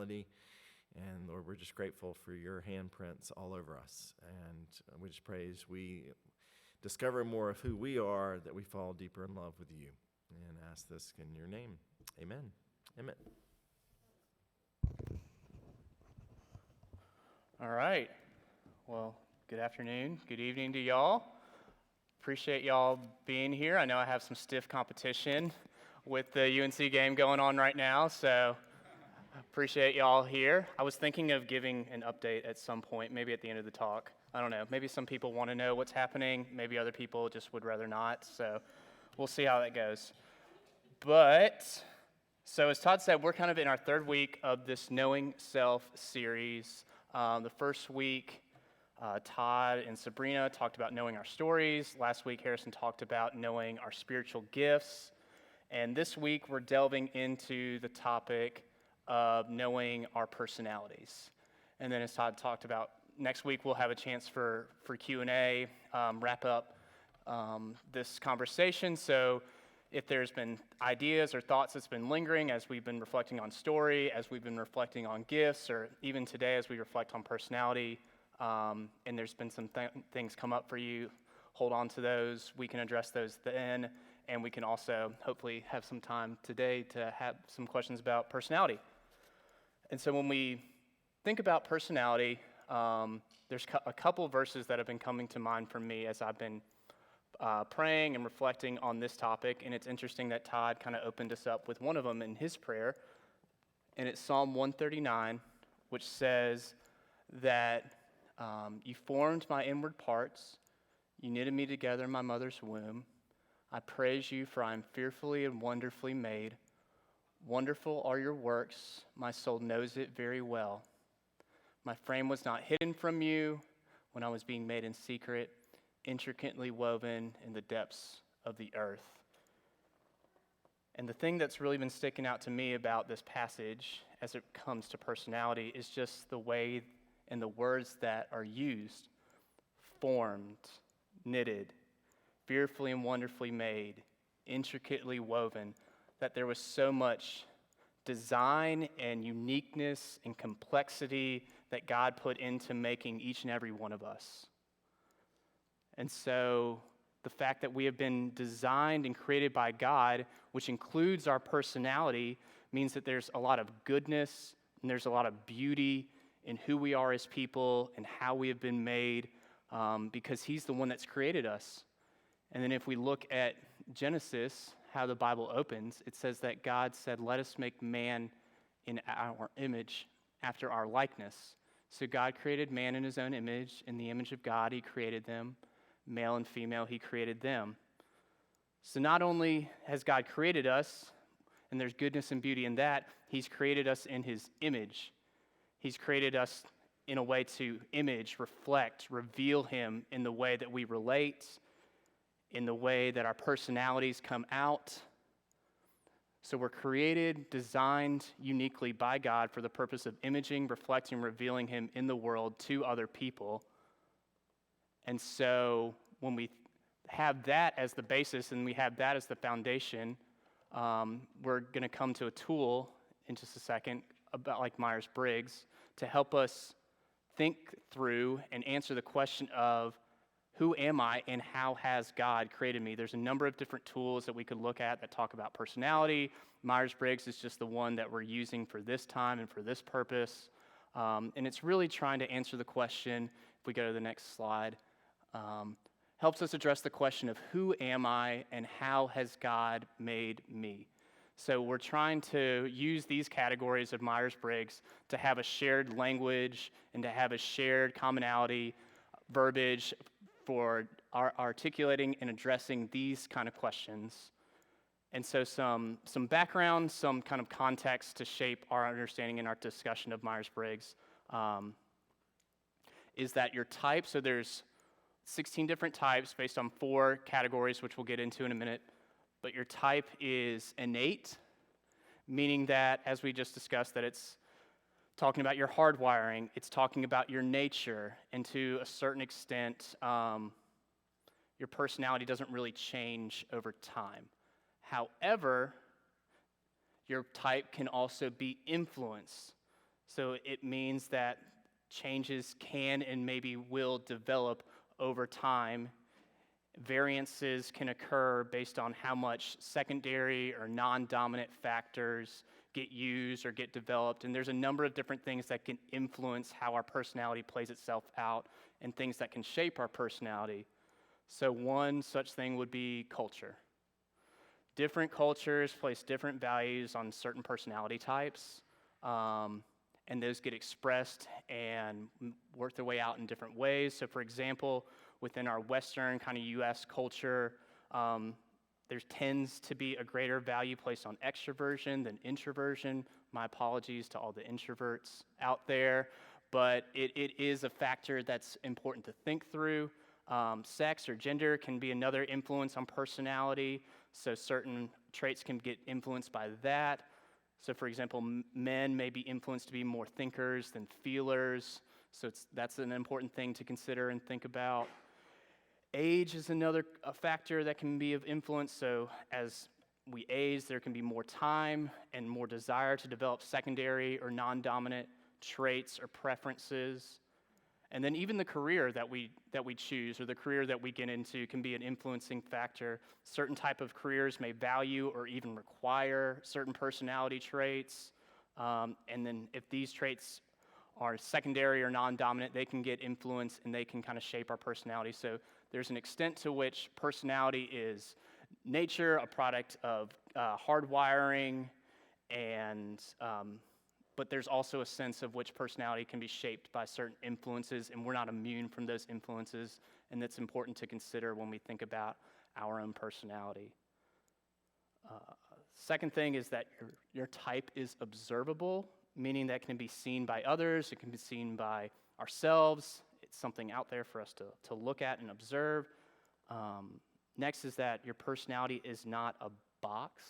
personality. And Lord, we're just grateful for your handprints all over us. And we just pray as we discover more of who we are, that we fall deeper in love with you. And ask this in your name. Amen. Emmett. All right. Well, good afternoon. Good evening to y'all. Appreciate y'all being here. I know I have some stiff competition with the UNC game going on right now, so appreciate y'all here. I was thinking of giving an update at some point, maybe at the end of the talk. I don't know. Maybe some people want to know what's happening. Maybe other people just would rather not. So we'll see how that goes. So as Todd said, we're kind of in our third week of this Knowing Self series. The first week, Todd and Sabrina talked about knowing our stories. Last week, Harrison talked about knowing our spiritual gifts. And this week, we're delving into the topic of knowing our personalities. And then as Todd talked about, next week we'll have a chance for Q&A, wrap up this conversation. So if there's been ideas or thoughts that's been lingering as we've been reflecting on story, as we've been reflecting on gifts, or even today as we reflect on personality, and there's been some things come up for you, hold on to those. We can address those then, and we can also hopefully have some time today to have some questions about personality. And so when we think about personality, there's a couple verses that have been coming to mind for me as I've been praying and reflecting on this topic. And it's interesting that Todd kind of opened us up with one of them in his prayer. And it's Psalm 139, which says that you formed my inward parts. You knitted me together in my mother's womb. I praise you, for I am fearfully and wonderfully made. Wonderful are your works. My soul knows it very well. My frame was not hidden from you when I was being made in secret, intricately woven in the depths of the earth. And the thing that's really been sticking out to me about this passage as it comes to personality is just the way and the words that are used. Formed, knitted, fearfully and wonderfully made, intricately woven, that there was so much design and uniqueness and complexity that God put into making each and every one of us. And so the fact that we have been designed and created by God, which includes our personality, means that there's a lot of goodness and there's a lot of beauty in who we are as people and how we have been made, because he's the one that's created us. And then if we look at Genesis, how the Bible opens, it says that God said, let us make man in our image, after our likeness. So God created man in his own image. In the image of God, he created them. Male and female, he created them. So not only has God created us, and there's goodness and beauty in that, he's created us in his image. He's created us in a way to image, reflect, reveal him in the way that we relate, in the way that our personalities come out. So we're created, designed uniquely by God for the purpose of imaging, reflecting, revealing him in the world to other people. And so when we have that as the basis and we have that as the foundation, we're going to come to a tool in just a second about like Myers-Briggs to help us think through and answer the question of who am I and how has God created me? There's a number of different tools that we could look at that talk about personality. Myers-Briggs is just the one that we're using for this time and for this purpose. And it's really trying to answer the question, if we go to the next slide, helps us address the question of who am I and how has God made me? So we're trying to use these categories of Myers-Briggs to have a shared language and to have a shared commonality, verbiage for articulating and addressing these kind of questions. And so some background, some kind of context to shape our understanding and our discussion of Myers-Briggs is that your type, so there's 16 different types based on 4 categories, which we'll get into in a minute. But your type is innate, meaning that, as we just discussed, that it's talking about your hardwiring, it's talking about your nature, and to a certain extent, your personality doesn't really change over time. However, your type can also be influenced. So it means that changes can and maybe will develop over time. Variances can occur based on how much secondary or non-dominant factors get used or get developed. And there's a number of different things that can influence how our personality plays itself out and things that can shape our personality. So one such thing would be culture. Different cultures place different values on certain personality types, and those get expressed and work their way out in different ways. So for example, within our Western kind of U.S. culture, there tends to be a greater value placed on extroversion than introversion. My apologies to all the introverts out there, but it is a factor that's important to think through. Sex or gender can be another influence on personality, so certain traits can get influenced by that. So for example, men may be influenced to be more thinkers than feelers, so that's an important thing to consider and think about. Age is another factor that can be of influence. So as we age, there can be more time and more desire to develop secondary or non-dominant traits or preferences. And then even the career that we choose or the career that we get into can be an influencing factor. Certain type of careers may value or even require certain personality traits. And then if these traits are secondary or non-dominant, they can get influence and they can kind of shape our personality. So there's an extent to which personality is nature, a product of hardwiring, and but there's also a sense of which personality can be shaped by certain influences, and we're not immune from those influences, and that's important to consider when we think about our own personality. Second thing is that your type is observable, meaning that can be seen by others, it can be seen by ourselves. It's something out there for us to look at and observe. Next is that your personality is not a box,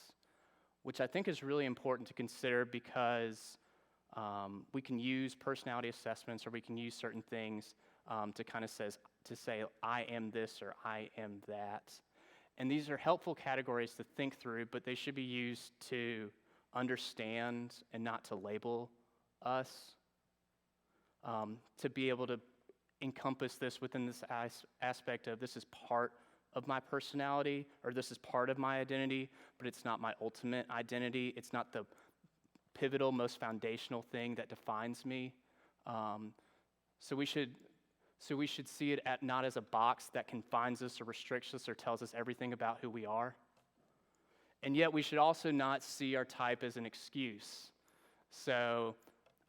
which I think is really important to consider because we can use personality assessments or we can use certain things to kind of say, I am this or I am that. And these are helpful categories to think through, but they should be used to understand and not to label us. To be able to encompass this within this aspect of this is part of my personality or this is part of my identity, but it's not my ultimate identity. It's not the pivotal, most foundational thing that defines me. So we should see it not as a box that confines us or restricts us or tells us everything about who we are. And yet we should also not see our type as an excuse. So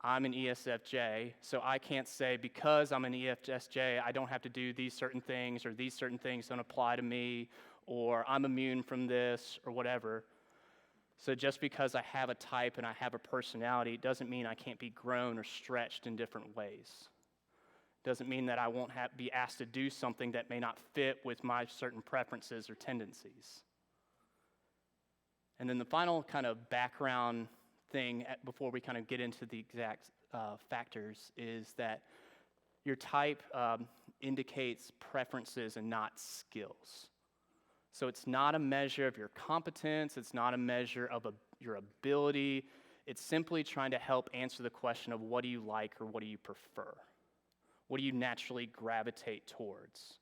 I'm an ESFJ, so I can't say because I'm an ESFJ, I don't have to do these certain things, or these certain things don't apply to me, or I'm immune from this, or whatever. So just because I have a type and I have a personality, it doesn't mean I can't be grown or stretched in different ways. It doesn't mean that I won't be asked to do something that may not fit with my certain preferences or tendencies. And then the final kind of background thing before we kind of get into the exact factors is that your type indicates preferences and not skills. So it's not a measure of your competence, it's not a measure of your ability, it's simply trying to help answer the question of what do you like or what do you prefer? What do you naturally gravitate towards?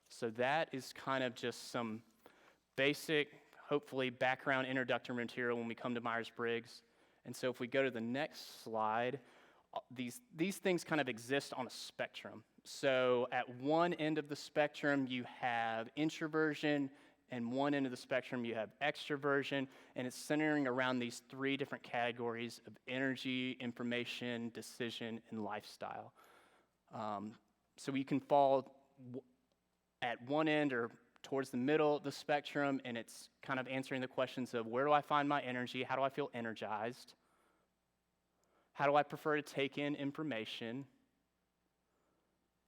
So that is kind of just some basic, hopefully background introductory material when we come to Myers-Briggs. And so if we go to the next slide, these things kind of exist on a spectrum. So at one end of the spectrum, you have introversion, and one end of the spectrum, you have extroversion, and it's centering around these three different categories of energy, information, decision, and lifestyle. So you can fall at one end or towards the middle of the spectrum, and it's kind of answering the questions of where do I find my energy, how do I feel energized, how do I prefer to take in information,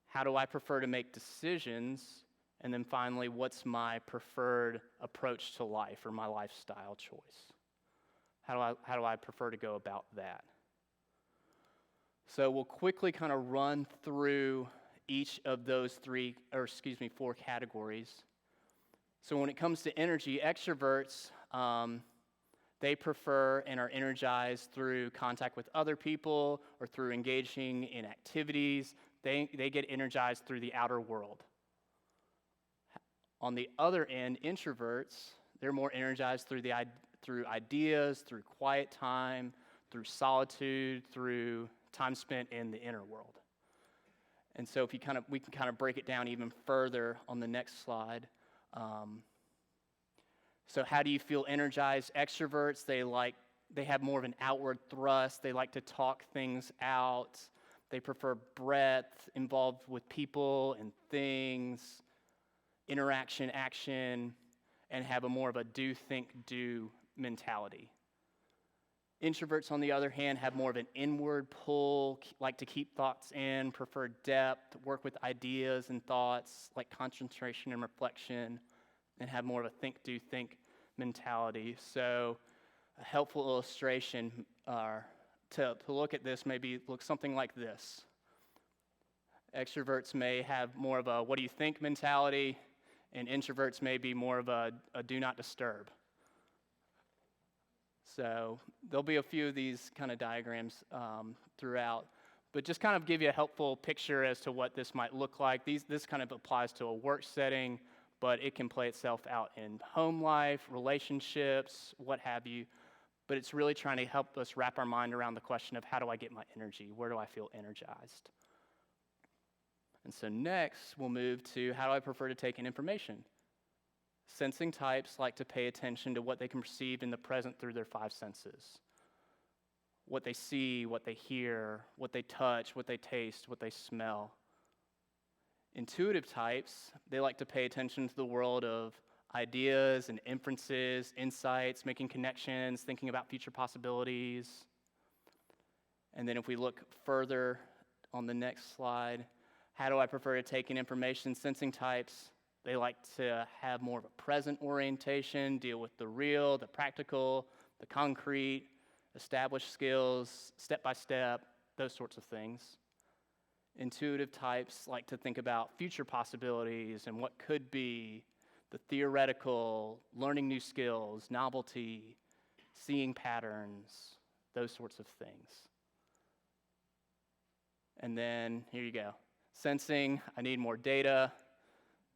how do I prefer to make decisions, and then finally, what's my preferred approach to life or my lifestyle choice? How do I prefer to go about that? So we'll quickly kind of run through each of those four categories. So when it comes to energy, extroverts, They prefer and are energized through contact with other people or through engaging in activities. They get energized through the outer world. On the other end, introverts, they're more energized through ideas, through quiet time, through solitude, through time spent in the inner world. And so we can kind of break it down even further on the next slide. So how do you feel energized? Extroverts, they have more of an outward thrust. They like to talk things out. They prefer breadth, involved with people and things, interaction, action, and have more of a do, think, do mentality. Introverts, on the other hand, have more of an inward pull, like to keep thoughts in, prefer depth, work with ideas and thoughts, like concentration and reflection, and have more of a think, do, think mentality. So a helpful illustration to look at this maybe looks something like this. Extroverts may have more of a what do you think mentality, and introverts may be more of a do not disturb. So there'll be a few of these kind of diagrams throughout, but just kind of give you a helpful picture as to what this might look like. This kind of applies to a work setting, but it can play itself out in home life, relationships, what have you. But it's really trying to help us wrap our mind around the question of how do I get my energy? Where do I feel energized? And so next, we'll move to how do I prefer to take in information? Sensing types like to pay attention to what they can perceive in the present through their five senses. What they see, what they hear, what they touch, what they taste, what they smell. Intuitive types, they like to pay attention to the world of ideas and inferences, insights, making connections, thinking about future possibilities. And then if we look further on the next slide, how do I prefer to take in information? Sensing types, they like to have more of a present orientation, deal with the real, the practical, the concrete, establish skills, step by step, those sorts of things. Intuitive types like to think about future possibilities and what could be, the theoretical, learning new skills, novelty, seeing patterns, those sorts of things. And then here you go. Sensing, I need more data.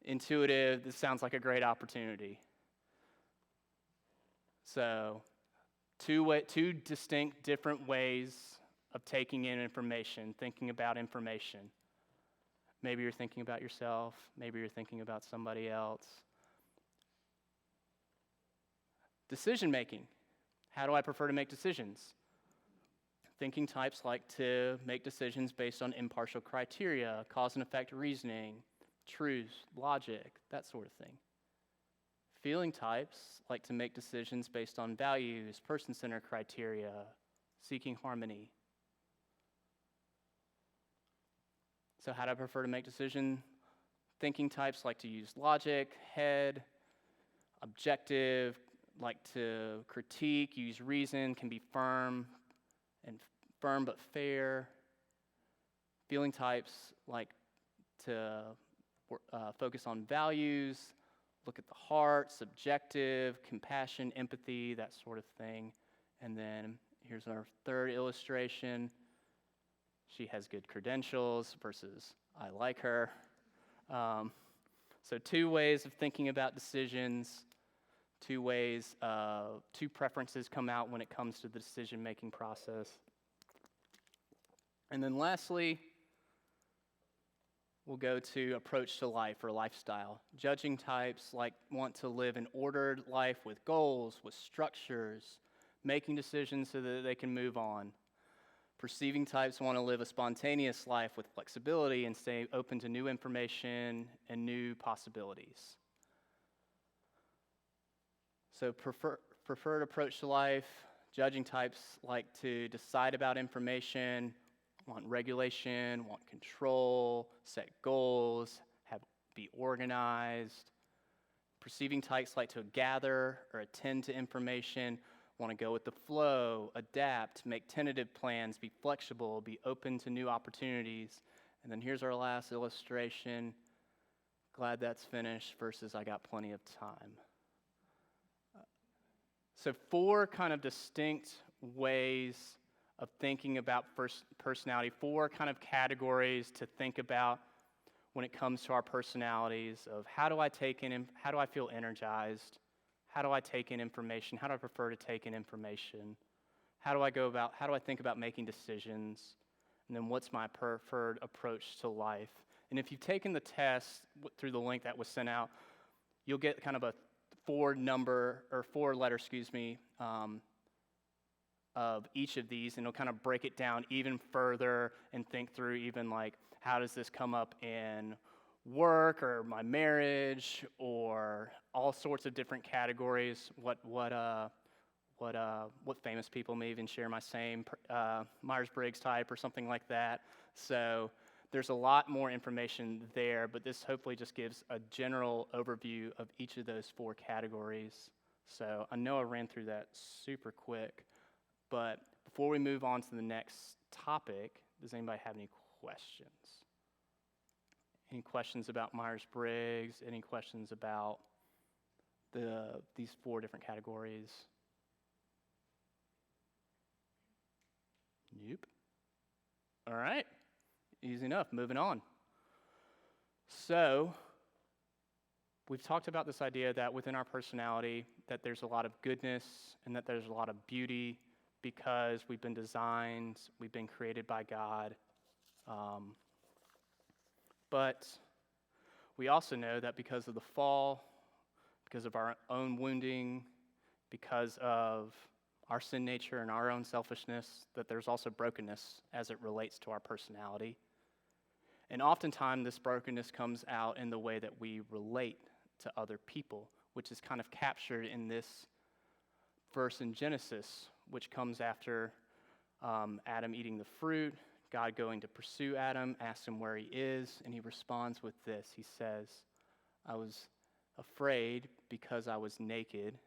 Intuitive, this sounds like a great opportunity. So, two distinct different ways of taking in information, thinking about information. Maybe you're thinking about yourself, maybe you're thinking about somebody else. Decision making. How do I prefer to make decisions? Thinking types like to make decisions based on impartial criteria, cause and effect reasoning, truth, logic, that sort of thing. Feeling types like to make decisions based on values, person-centered criteria, seeking harmony. So how do I prefer to make decisions? Thinking types like to use logic, head, objective, like to critique, use reason, can be firm but fair. Feeling types like to focus on values, look at the heart, subjective, compassion, empathy, that sort of thing. And then here's our third illustration. She has good credentials versus I like her. So two ways of thinking about decisions, two preferences come out when it comes to the decision-making process. And then lastly, we'll go to approach to life or lifestyle. Judging types want to live an ordered life with goals, with structures, making decisions so that they can move on. Perceiving types want to live a spontaneous life with flexibility and stay open to new information and new possibilities. So preferred approach to life, judging types like to decide about information, want regulation, want control, set goals, be organized. Perceiving types like to gather or attend to information, want to go with the flow, adapt, make tentative plans, be flexible, be open to new opportunities. And then here's our last illustration. Glad that's finished versus I got plenty of time. So 4 kind of distinct ways of thinking about personality, 4 kind of categories to think about when it comes to our personalities of how do I feel energized? How do I take in information? How do I prefer to take in information? How do I think about making decisions? And then what's my preferred approach to life? And if you've taken the test through the link that was sent out, you'll get kind of a 4-letter, of each of these, and it'll kind of break it down even further and think through even like, how does this come up in work or my marriage or all sorts of different categories? What famous people may even share my same Myers-Briggs type or something like that. So there's a lot more information there, but this hopefully just gives a general overview of each of those 4 categories. So I know I ran through that super quick, but before we move on to the next topic, does anybody have any questions? Any questions about Myers-Briggs? Any questions about these 4 different categories? Nope. All right. Easy enough. Moving on. So, we've talked about this idea that within our personality, that there's a lot of goodness and that there's a lot of beauty because we've been designed, we've been created by God. But we also know that because of the fall, because of our own wounding, because of our sin nature and our own selfishness, that there's also brokenness as it relates to our personality. And oftentimes this brokenness comes out in the way that we relate to other people, which is kind of captured in this verse in Genesis, which comes after Adam eating the fruit, God going to pursue Adam, asks him where he is, and he responds with this. He says, I was afraid because I was naked,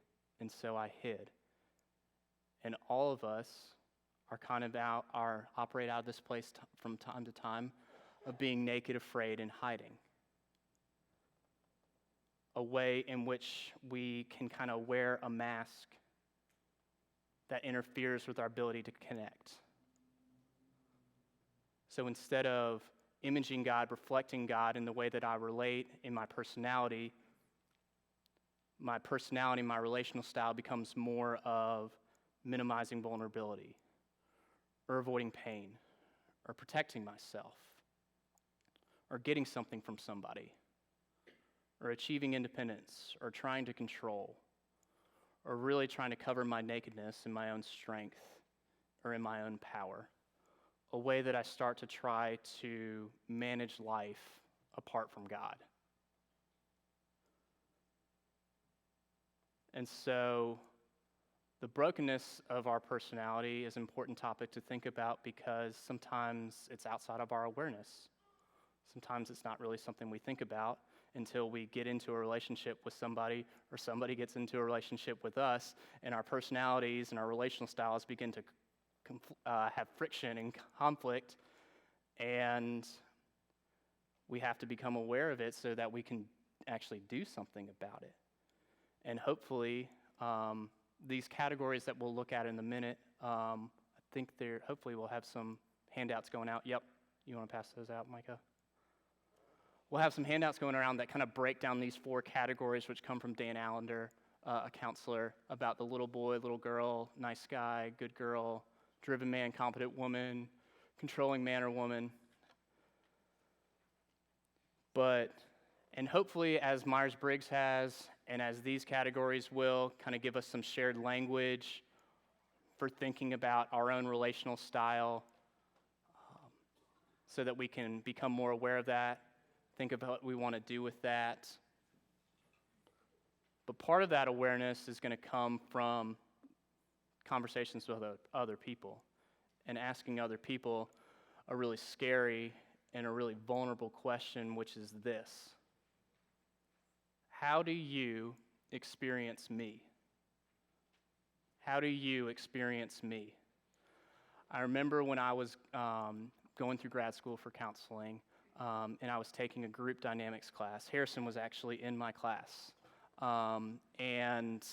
and so I hid. And all of us are operate out of this place from time to time of being naked, afraid, and hiding. A way in which we can kind of wear a mask that interferes with our ability to connect. So instead of imaging God, reflecting God in the way that I relate in my personality, my relational style becomes more of minimizing vulnerability, or avoiding pain, or protecting myself, or getting something from somebody, or achieving independence, or trying to control, or really trying to cover my nakedness in my own strength, or in my own power. A way that I start to try to manage life apart from God. And so the brokenness of our personality is an important topic to think about because sometimes it's outside of our awareness. Sometimes it's not really something we think about until we get into a relationship with somebody or somebody gets into a relationship with us, and our personalities and our relational styles begin to have friction and conflict, and we have to become aware of it so that we can actually do something about it. And hopefully, these categories that we'll look at in a minute, I think hopefully we'll have some handouts going out. Yep, you want to pass those out, Micah? We'll have some handouts going around that kind of break down these 4 categories, which come from Dan Allender, a counselor, about the little boy, little girl, nice guy, good girl, driven man, competent woman, controlling man or woman. And hopefully, as Myers-Briggs has, and as these categories will, kind of give us some shared language for thinking about our own relational style so that we can become more aware of that, think about what we want to do with that. But part of that awareness is going to come from conversations with other people and asking other people a really scary and a really vulnerable question, which is this: how do you experience me? How do you experience me? I remember when I was going through grad school for counseling, and I was taking a group dynamics class. Harrison was actually in my class. And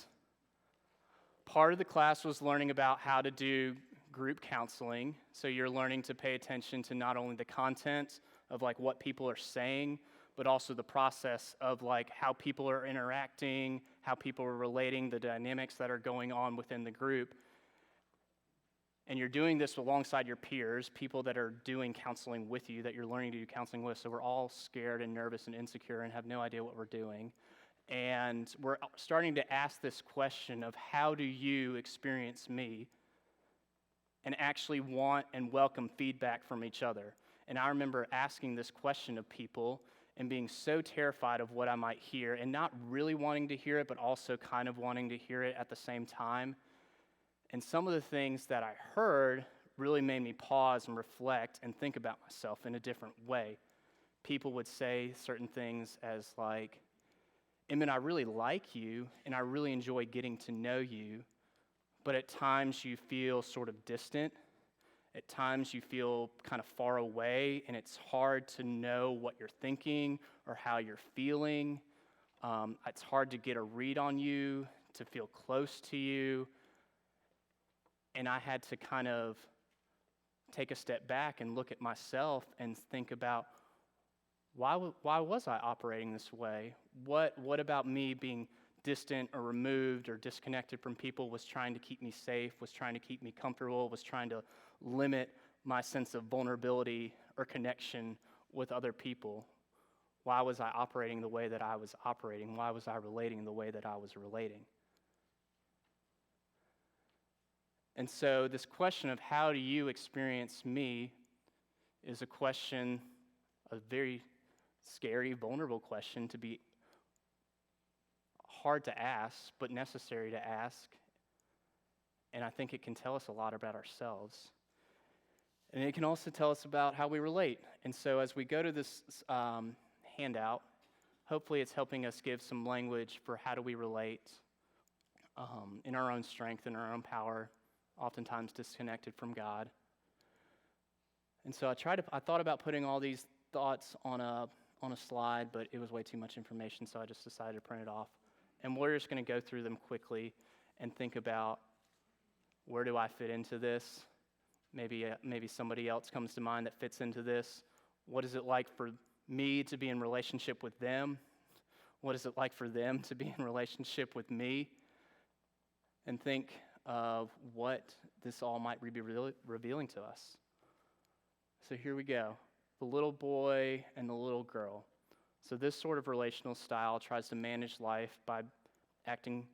part of the class was learning about how to do group counseling. So you're learning to pay attention to not only the content of like what people are saying, but also the process of like how people are interacting, how people are relating, the dynamics that are going on within the group. And you're doing this alongside your peers, people that are doing counseling with you, that you're learning to do counseling with. So we're all scared and nervous and insecure and have no idea what we're doing. And we're starting to ask this question of how do you experience me, and actually want and welcome feedback from each other. And I remember asking this question of people and being so terrified of what I might hear and not really wanting to hear it, but also kind of wanting to hear it at the same time. And some of the things that I heard really made me pause and reflect and think about myself in a different way. People would say certain things as like, Emmett, I really like you, and I really enjoy getting to know you, but at times you feel sort of distant. At times you feel kind of far away, and it's hard to know what you're thinking or how you're feeling. It's hard to get a read on you, to feel close to you. And I had to kind of take a step back and look at myself and think about, why was I operating this way? What about me being distant or removed or disconnected from people was trying to keep me safe, was trying to keep me comfortable, was trying to limit my sense of vulnerability or connection with other people? Why was I operating the way that I was operating? Why was I relating the way that I was relating? And so this question of how do you experience me is a question, a very scary, vulnerable question to be hard to ask, but necessary to ask. And I think it can tell us a lot about ourselves. And it can also tell us about how we relate. And so as we go to this handout, hopefully it's helping us give some language for how do we relate in our own strength, in our own power, oftentimes disconnected from God. And so I thought about putting all these thoughts on a slide, but it was way too much information, so I just decided to print it off. And we're just going to go through them quickly and think about, where do I fit into this? Maybe somebody else comes to mind that fits into this. What is it like for me to be in relationship with them? What is it like for them to be in relationship with me? And think of what this all might be revealing to us. So here we go. The little boy and the little girl. So this sort of relational style tries to manage life by acting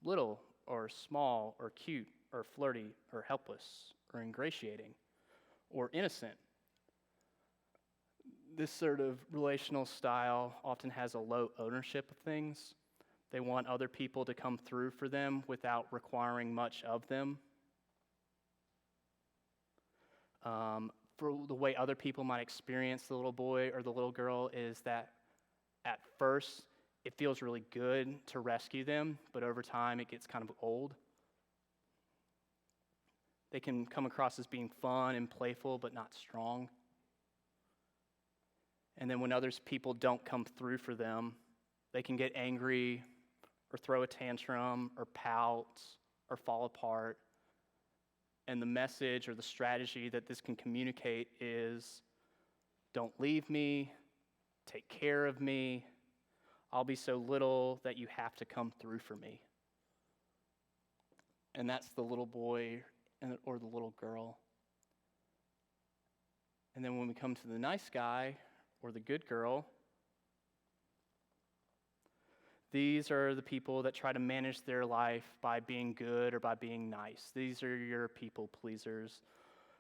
little or small or cute or flirty or helpless or ingratiating or innocent. This sort of relational style often has a low ownership of things. They want other people to come through for them without requiring much of them. For the way other people might experience the little boy or the little girl is that at first it feels really good to rescue them, but over time it gets kind of old. They can come across as being fun and playful, but not strong. And then when other people don't come through for them, they can get angry or throw a tantrum or pout or fall apart. And the message or the strategy that this can communicate is, don't leave me, take care of me, I'll be so little that you have to come through for me. And that's the little boy or the little girl. And then when we come to the nice guy or the good girl, these are the people that try to manage their life by being good or by being nice. These are your people pleasers,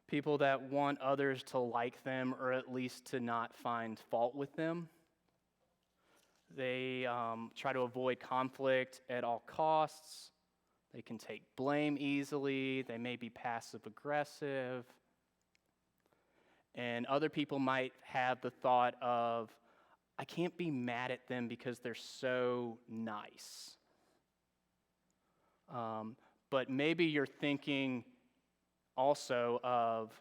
people that want others to like them or at least to not find fault with them. They try to avoid conflict at all costs. They can take blame easily. They may be passive aggressive. And other people might have the thought of, I can't be mad at them because they're so nice. But maybe you're thinking also of,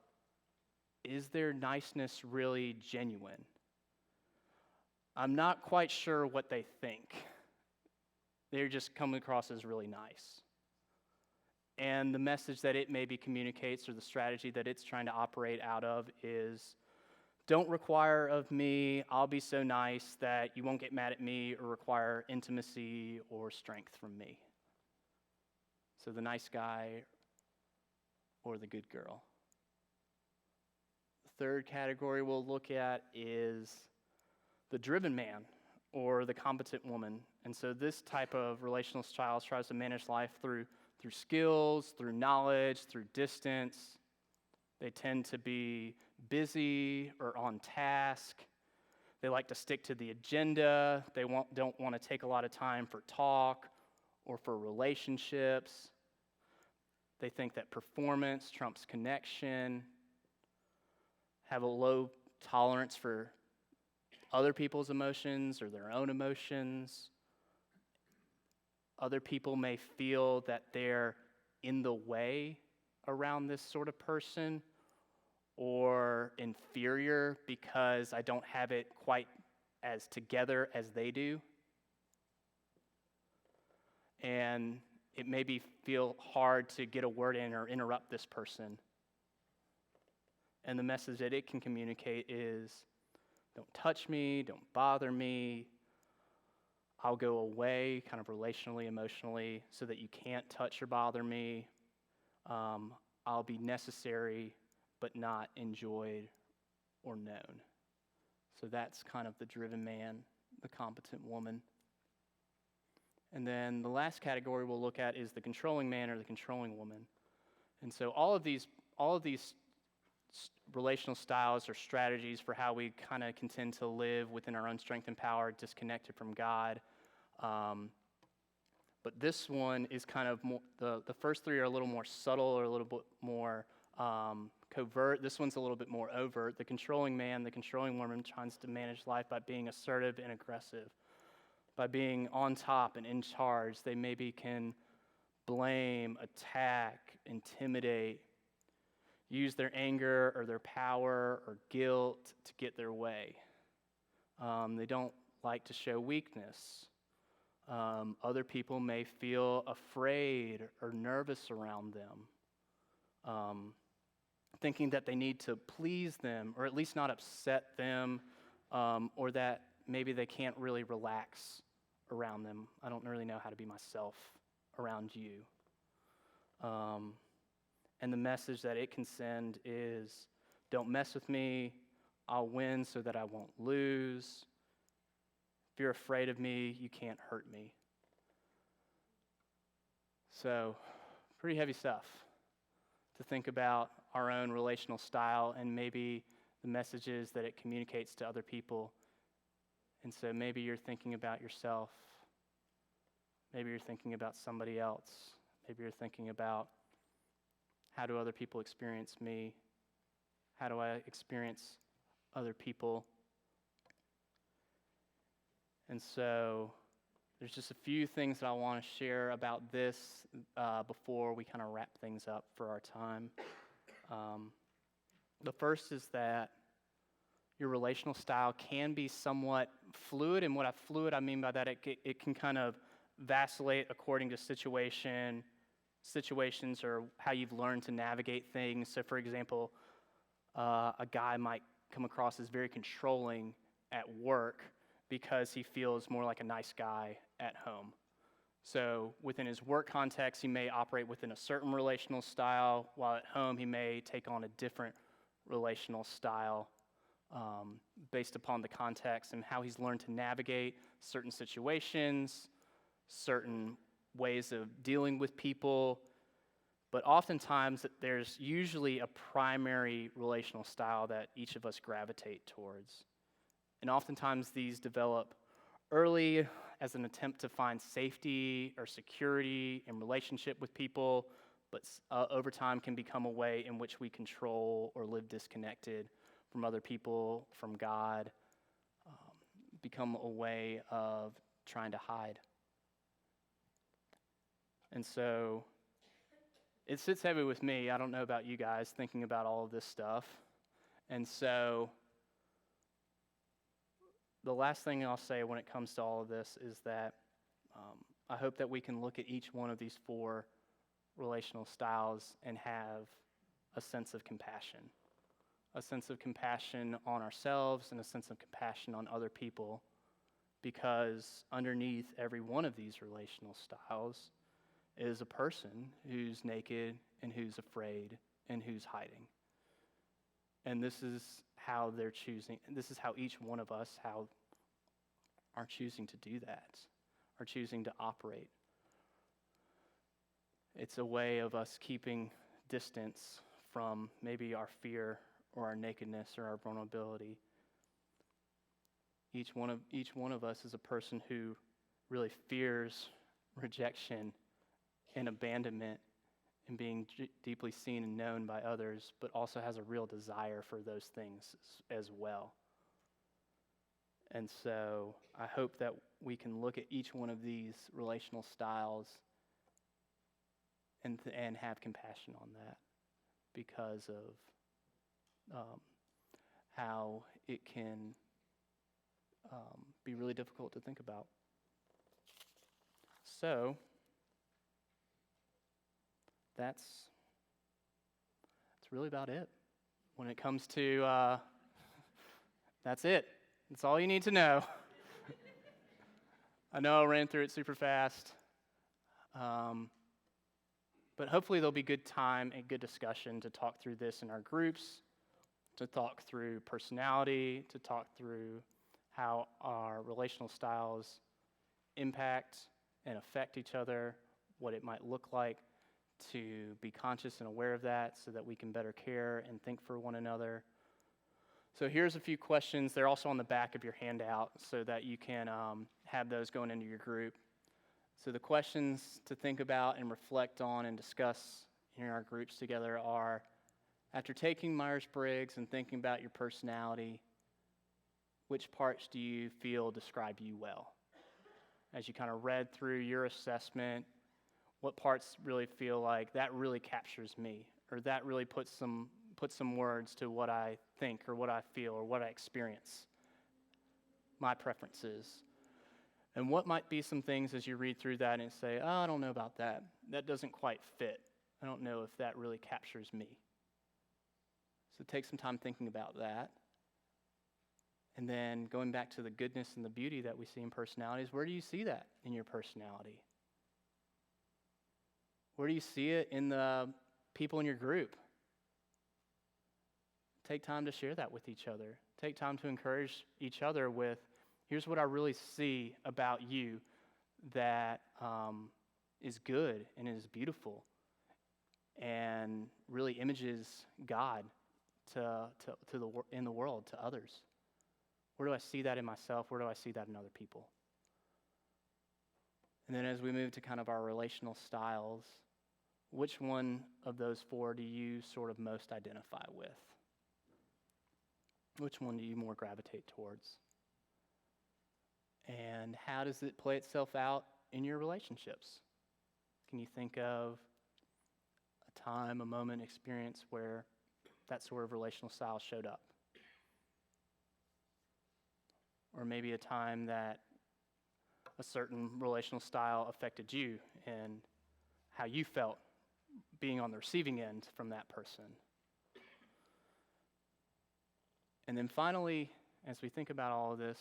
is their niceness really genuine? I'm not quite sure what they think. They're just coming across as really nice. And the message that it maybe communicates, or the strategy that it's trying to operate out of, is don't require of me, I'll be so nice that you won't get mad at me or require intimacy or strength from me. So the nice guy or the good girl. The third category we'll look at is the driven man or the competent woman. And so this type of relational style tries to manage life through skills, through knowledge, through distance. They tend to be busy or on task. They like to stick to the agenda. They don't want to take a lot of time for talk or for relationships. They think that performance trumps connection, have a low tolerance for other people's emotions or their own emotions. Other people may feel that they're in the way around this sort of person, or inferior because I don't have it quite as together as they do. And it maybe feel hard to get a word in or interrupt this person. And the message that it can communicate is, don't touch me, don't bother me. I'll go away kind of relationally, emotionally, so that you can't touch or bother me. I'll be necessary, but not enjoyed or known. So that's kind of the driven man, the competent woman. And then the last category we'll look at is the controlling man or the controlling woman. And so all of these relational styles or strategies for how we kind of contend to live within our own strength and power, disconnected from God. But this one is kind of more, the first three are a little more subtle or a little bit more covert. This one's a little bit more overt. The controlling man, the controlling woman tries to manage life by being assertive and aggressive, by being on top and in charge. They maybe can blame, attack, intimidate, use their anger or their power or guilt to get their way. They don't like to show weakness. Other people may feel afraid or nervous around them, thinking that they need to please them or at least not upset them, or that maybe they can't really relax around them. I don't really know how to be myself around you. And the message that it can send is, don't mess with me, I'll win so that I won't lose. If you're afraid of me, you can't hurt me. So, pretty heavy stuff to think about our own relational style and maybe the messages that it communicates to other people. And so maybe you're thinking about yourself. Maybe you're thinking about somebody else. Maybe you're thinking about, how do other people experience me? How do I experience other people? And so there's just a few things that I want to share about this before we kind of wrap things up for our time. The first is that your relational style can be somewhat fluid, and I mean by that, it can kind of vacillate according to situations or how you've learned to navigate things. So for example, a guy might come across as very controlling at work because he feels more like a nice guy at home. So within his work context, he may operate within a certain relational style, while at home he may take on a different relational style based upon the context and how he's learned to navigate certain situations, certain ways of dealing with people. But oftentimes, there's usually a primary relational style that each of us gravitate towards. And oftentimes, these develop early as an attempt to find safety or security in relationship with people, but over time can become a way in which we control or live disconnected from other people, from God, become a way of trying to hide. And so it sits heavy with me. I don't know about you guys, thinking about all of this stuff. And so the last thing I'll say when it comes to all of this is that I hope that we can look at each one of these 4 relational styles and have a sense of compassion on ourselves and a sense of compassion on other people, because underneath every one of these relational styles is a person who's naked and who's afraid and who's hiding. And this is how each one of us are choosing to do that, are choosing to operate. It's a way of us keeping distance from maybe our fear or our nakedness or our vulnerability. Each one of us is a person who really fears rejection and abandonment and being deeply seen and known by others, but also has a real desire for those things as well. And so I hope that we can look at each one of these relational styles and have compassion on that, because of how it can be really difficult to think about. So that's really about it. When it comes to, that's it. That's all you need to know. I know I ran through it super fast. But hopefully there'll be good time and good discussion to talk through this in our groups, to talk through personality, to talk through how our relational styles impact and affect each other, what it might look like to be conscious and aware of that so that we can better care and think for one another. So here's a few questions. They're also on the back of your handout so that you can have those going into your group. So the questions to think about and reflect on and discuss in our groups together are, after taking Myers-Briggs and thinking about your personality, which parts do you feel describe you well? As you kind of read through your assessment, what parts really feel like that really captures me, or that really puts some words to what I think or what I feel or what I experience, my preferences? And what might be some things as you read through that and say, oh, I don't know about that. That doesn't quite fit. I don't know if that really captures me. So take some time thinking about that. And then going back to the goodness and the beauty that we see in personalities, where do you see that in your personality? Where do you see it in the people in your group? Take time to share that with each other. Take time to encourage each other with, here's what I really see about you that is good and is beautiful and really images God in the world to others. Where do I see that in myself? Where do I see that in other people? And then as we move to kind of our relational styles, which one of those four do you sort of most identify with? Which one do you more gravitate towards? And how does it play itself out in your relationships? Can you think of a time, a moment, experience where that sort of relational style showed up? Or maybe a time that a certain relational style affected you and how you felt being on the receiving end from that person. And then finally, as we think about all of this,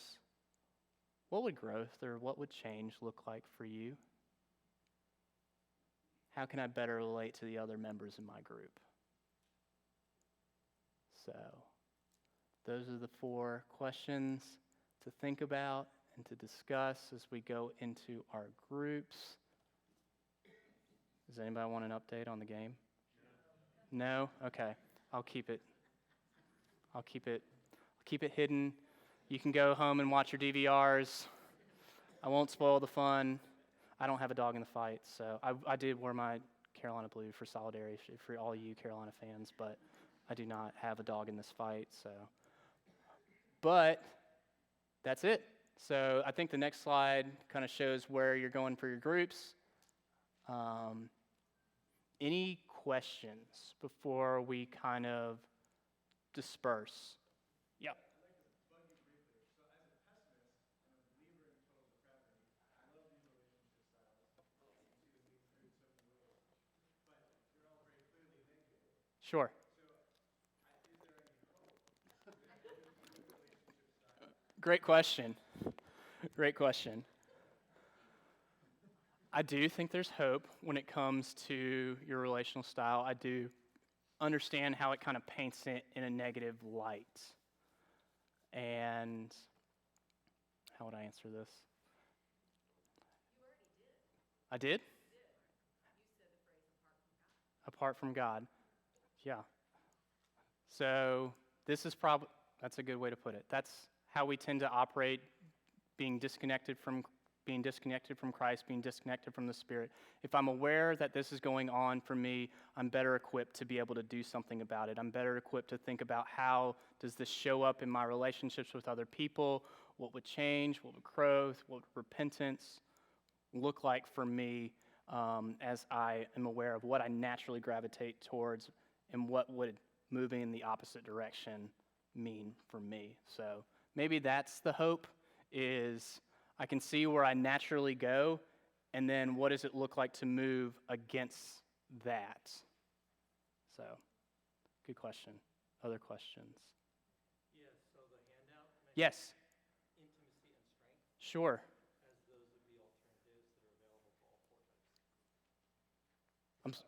what would growth or what would change look like for you? How can I better relate to the other members in my group? So, those are the four questions to think about and to discuss as we go into our groups. Does anybody want an update on the game? No? Okay. I'll keep it hidden. You can go home and watch your DVRs. I won't spoil the fun. I don't have a dog in the fight, so I did wear my Carolina blue for solidarity for all you Carolina fans, but I do not have a dog in this fight, so. But that's it. So I think the next slide kind of shows where you're going for your groups. Any questions before we kind of disperse? Yeah. Sure. Great question. Great question. I do think there's hope when it comes to your relational style. I do understand how it kind of paints it in a negative light. And how would I answer this? I did? Apart from God. Yeah. So this is probably, that's a good way to put it. That's how we tend to operate, being disconnected from Christ, being disconnected from the Spirit. If I'm aware that this is going on for me, I'm better equipped to be able to do something about it. I'm better equipped to think about how does this show up in my relationships with other people, what would change, what would growth, what would repentance look like for me as I am aware of what I naturally gravitate towards and what would moving in the opposite direction mean for me. So maybe that's the hope, is I can see where I naturally go, and then what does it look like to move against that? So, good question. Other questions? Yes, so the handout mentions Yes, intimacy and strength, sure. as those would be alternatives that are available to all four types. I'm s-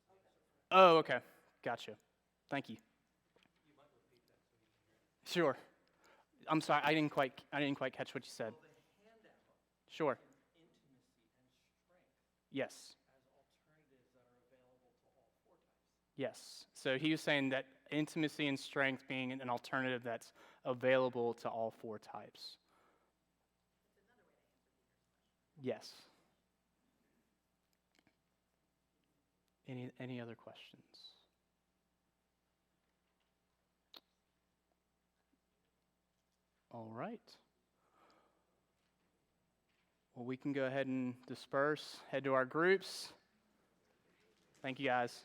Questions. Oh, okay. Gotcha. Thank you. You might repeat that so you can hear it. Sure. I'm sorry, I didn't quite catch what you said. Well, the handout Sure. mentions intimacy and strength Yes. as alternatives that are available to all four types. Yes. So he was saying that intimacy and strength being an alternative that's available to all four types. Yes. Any other questions? All right. Well, we can go ahead and disperse, head to our groups. Thank you, guys.